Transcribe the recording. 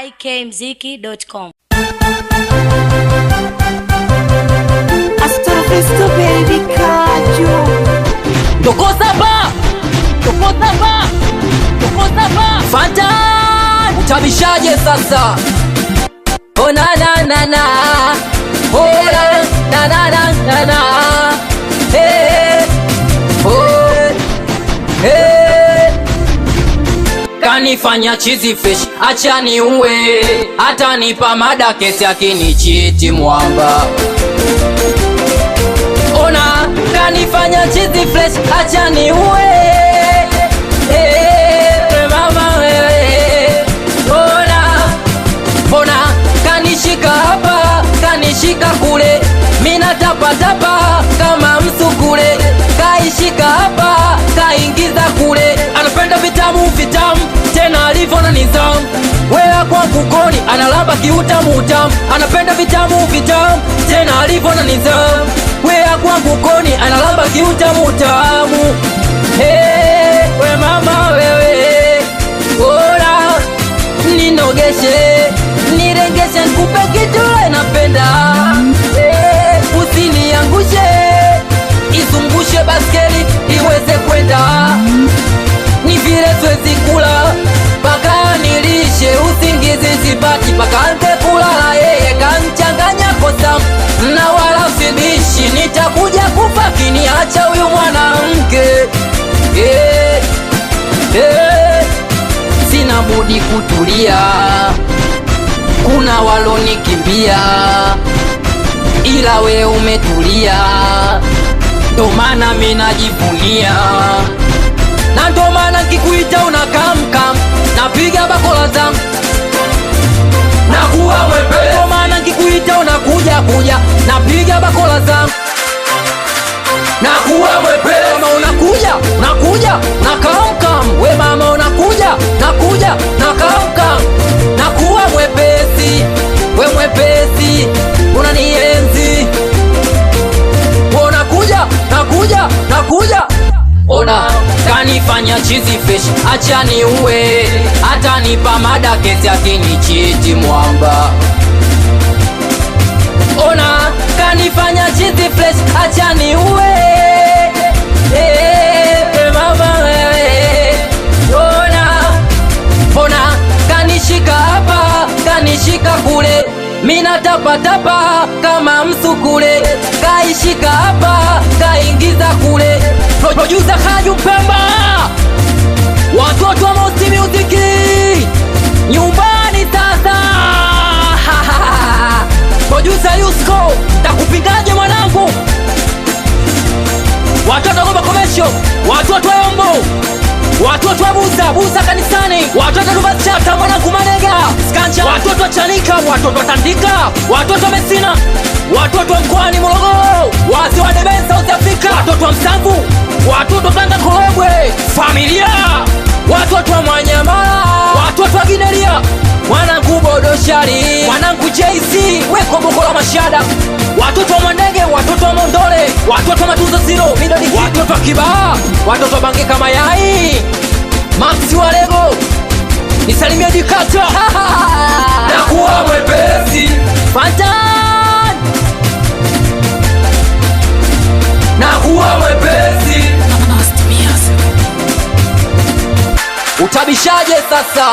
ikmziki.com. Astrofisto baby Kaju Toko saba Fanta utabishaje sasa? Oh na na na na, oh na na na na na, hey oh hey. Kanifanya chizi fresh, acha ni uwe, hata nipa mada kesi akinichiti mwamba. Ona kanifanya chizi fresh, acha ni uwe, mama wewe. Ona kanishika hapa, kanishika kule, mina tapa tapa kama msukule. Kaishika hapa, kaingiza kule, anapenda vitamu vitamu, tena alivyo na nizamu. Wewe kwangu koni, analamba kiutamu utamu, anapenda vitamu vitamu, tena alivyo na nizamu. Wewe kwangu koni, analamba kiutamu utamu. Hey, we mama wewe, ora ninogeshe, nirengeshe, nikupe kitu napenda. Hey, usiniangushe, izungushe baskeli iweze kwenda. Ni vile siwezi kula paka nilishe, usingizi sipati paka anze kulala. Yeye kanchanganya kosa na wala sibishi, nitakuja kufa kiniacha huyu mwanamke. Sina budi kutulia, kuna walonikimbia, ila we umetulia, ndo maana mimi najivunia. Na ndo maana nikikuita unakamkam, napiga bakola zangu nakuwa mwepesi. Ndo maana nikikuita unakuja kuja, napiga bakola zangu nakuwa mwepesi. Mama unakuja nakamkam, we mama unakuja nakamkam, nakuwa mwepesi. We mwepesi unanienzi, nakuja. Ona kanifanya chizi fresh, acha ni uwe, hata nipa mada kesi akinichiti mwamba. Ona kanifanya chizi fresh, acha ni uwe, mama wewe. Ona kanishika hapa, kanishika kule, mina tapa tapa kama msukule. Kaishika hapa, kaingiza kule. Producer Kaju Mpemba, watoto wa Mosti Music nyumbani sasa. Producer Yusko, takupingaje mwanangu? Watoto wa Gomba Commercial, watoto wa Yombo, watoto wa Buza kanisani, watoto wa Rubachata mwanangu Manega Skanja, watoto wa Chanika, watoto wa Tandika, watoto wa Mesina, watoto wa mkoani Morogoro, wazee wa Deben South Africa, watoto wa Msamvu, watoto wa Tanga Korogwe, familia, watoto wa Mwanyamala, watoto wa Gineria, mwanangu Bodoshari, mwanangu JC, weko Bokola Mashada, watoto wa Mandege, watoto wa Mondole, watoto wa Matuzo Zero, Midodi, watoto wa Kibaha, watoto wa Bangeka Mayai, Maxi wa Lego, nisalimia Dikata. Nakuwa mwepesi Fanta, nakuwa mwepesi. Utabishaje sasa?